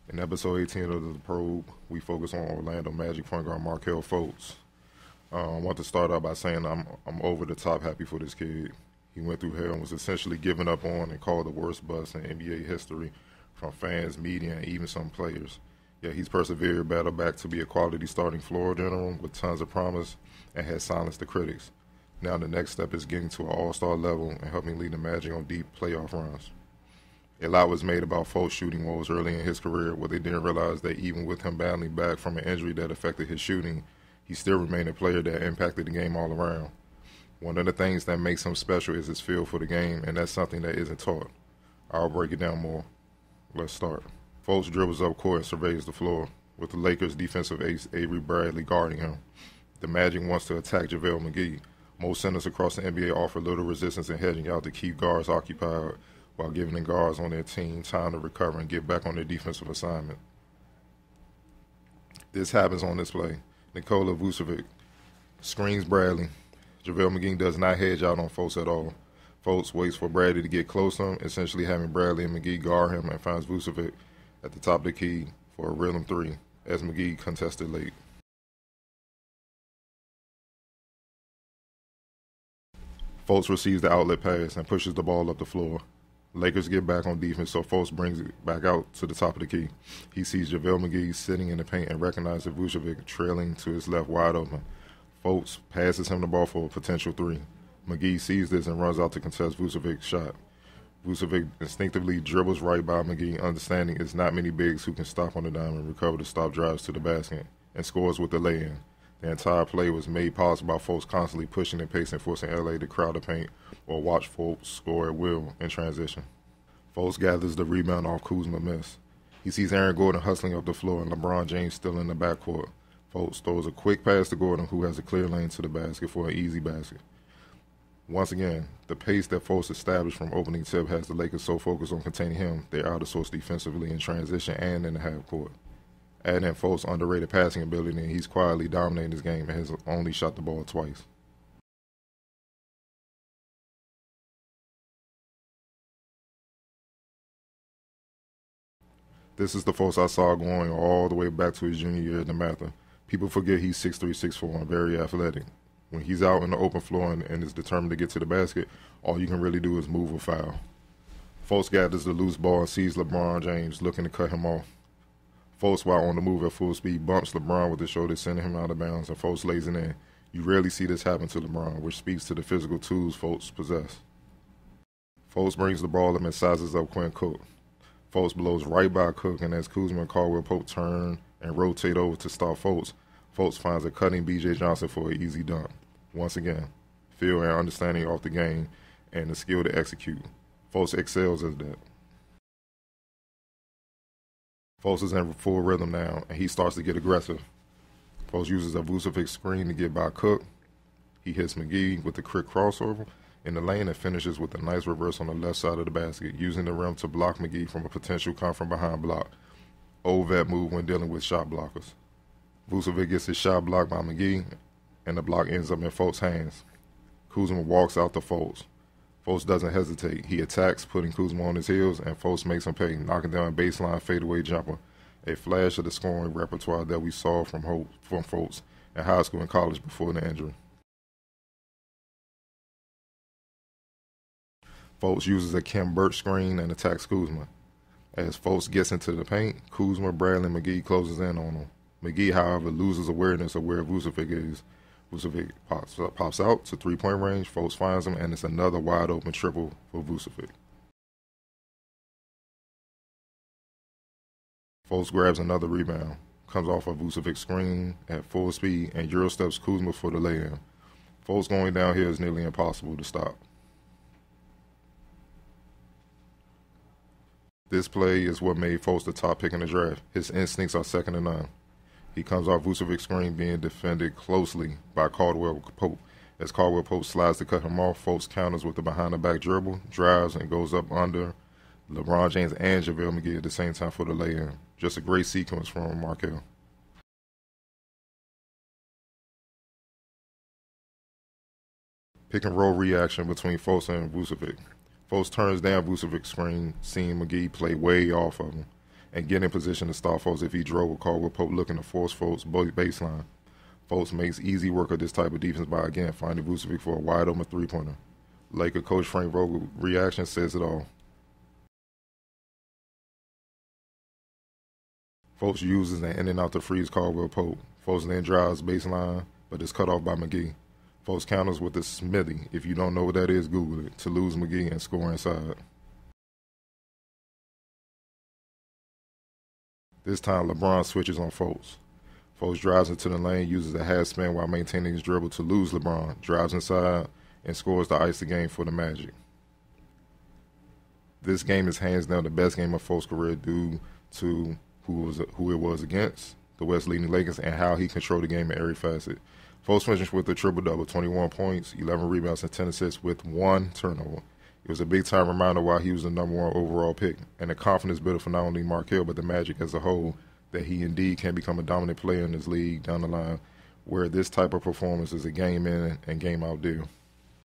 In episode 18 of The Probe, we focus on Orlando Magic point guard Markelle Fultz. I want to start out by saying I'm over the top happy for this kid. He went through hell and was essentially given up on and called the worst bust in NBA history from fans, media, and even some players. Yet he's persevered, battled back to be a quality starting floor general with tons of promise and has silenced the critics. Now the next step is getting to an all-star level and helping lead the Magic on deep playoff runs. A lot was made about Fultz shooting woes early in his career, where they didn't realize that even with him battling back from an injury that affected his shooting, he still remained a player that impacted the game all around. One of the things that makes him special is his feel for the game, and that's something that isn't taught. I'll break it down more. Let's start. Fultz dribbles up court and surveys the floor, with the Lakers' defensive ace Avery Bradley guarding him. The Magic wants to attack JaVale McGee. Most centers across the NBA offer little resistance in hedging out to keep guards occupied, while giving the guards on their team time to recover and get back on their defensive assignment. This happens on this play. Nikola Vucevic screens Bradley. JaVale McGee does not hedge out on Fultz at all. Fultz waits for Bradley to get close to him, essentially having Bradley and McGee guard him, and finds Vucevic at the top of the key for a rhythm three, as McGee contested late. Fultz receives the outlet pass and pushes the ball up the floor. Lakers get back on defense, so Fultz brings it back out to the top of the key. He sees JaVale McGee sitting in the paint and recognizes Vucevic trailing to his left wide open. Fultz passes him the ball for a potential three. McGee sees this and runs out to contest Vucevic's shot. Vucevic instinctively dribbles right by McGee, understanding it's not many bigs who can stop on the dime and recover the stop drives to the basket, and scores with the lay-in. The entire play was made possible by Fultz constantly pushing and pacing, forcing LA to crowd the paint or watch Fultz score at will in transition. Fultz gathers the rebound off Kuzma's miss. He sees Aaron Gordon hustling up the floor and LeBron James still in the backcourt. Fultz throws a quick pass to Gordon, who has a clear lane to the basket for an easy basket. Once again, the pace that Fultz established from opening tip has the Lakers so focused on containing him, they're out of sorts defensively in transition and in the half court. Add in Fultz' underrated passing ability, and he's quietly dominating this game and has only shot the ball twice. This is the Fultz I saw going all the way back to his junior year at the Mather. People forget he's 6'3", 6'4", and very athletic. When he's out on the open floor and is determined to get to the basket, all you can really do is move or foul. Fultz gathers the loose ball and sees LeBron James looking to cut him off. Fultz, while on the move at full speed, bumps LeBron with his shoulder, sending him out of bounds, and Fultz lays it in. You rarely see this happen to LeBron, which speaks to the physical tools Fultz possesses. Fultz brings the ball up and sizes up Quinn Cook. Fultz blows right by Cook, and as Kuzma and Caldwell-Pope turn and rotate over to stop Fultz, Fultz finds a cutting B.J. Johnson for an easy dunk. Once again, feel and understanding off the game and the skill to execute. Fultz excels at that. Fultz is in full rhythm now, and he starts to get aggressive. Fultz uses a Vucevic screen to get by Cook. He hits McGee with a quick crossover in the lane and finishes with a nice reverse on the left side of the basket, using the rim to block McGee from a potential come-from-behind block. Old vet move when dealing with shot blockers. Vucevic gets his shot blocked by McGee, and the block ends up in Fultz' hands. Kuzma walks out to Fultz. Fultz doesn't hesitate. He attacks, putting Kuzma on his heels, and Fultz makes him pay, knocking down a baseline fadeaway jumper, a flash of the scoring repertoire that we saw from Fultz in high school and college before the injury. Fultz uses a Kim Burch screen and attacks Kuzma. As Fultz gets into the paint, Kuzma, Bradley, and McGee closes in on him. McGee, however, loses awareness of where Vucevic is. Vucevic pops out to three-point range. Fultz finds him, and it's another wide-open triple for Vucevic. Fultz grabs another rebound, comes off a Vucevic screen at full speed, and Euro steps Kuzma for the lay-in. Fultz going down here is nearly impossible to stop. This play is what made Fultz the top pick in the draft. His instincts are second to none. He comes off Vucevic's screen being defended closely by Caldwell-Pope. As Caldwell-Pope slides to cut him off, Fultz counters with the behind-the-back dribble, drives, and goes up under LeBron James and JaVale McGee at the same time for the lay-in. Just a great sequence from Markelle. Pick and roll reaction between Fultz and Vucevic. Fultz turns down Vucevic's screen, seeing McGee play way off of him. and get in position to stop Fultz if he drove with Caldwell Pope looking to force Fultz baseline. Fultz makes easy work of this type of defense by again finding Vucevic for a wide open three-pointer. Laker coach Frank Vogel's reaction says it all. Fultz uses an in and out to freeze Caldwell Pope. Fultz then drives baseline, but is cut off by McGee. Fultz counters with a Smithy. If you don't know what that is, Google it. To lose McGee and score inside. This time, LeBron switches on Fultz. Fultz drives into the lane, uses a half spin while maintaining his dribble to lose LeBron, drives inside, and scores to ice the game for the Magic. This game is hands down the best game of Fultz's career due to who it was against, the West leading Lakers, and how he controlled the game in every facet. Fultz finished with a triple-double, 21 points, 11 rebounds, and 10 assists with 1 turnover. It was a big-time reminder why he was the number 1 overall pick, and a confidence builder for not only Markelle but the Magic as a whole, that he indeed can become a dominant player in this league down the line, where this type of performance is a game in and game out deal.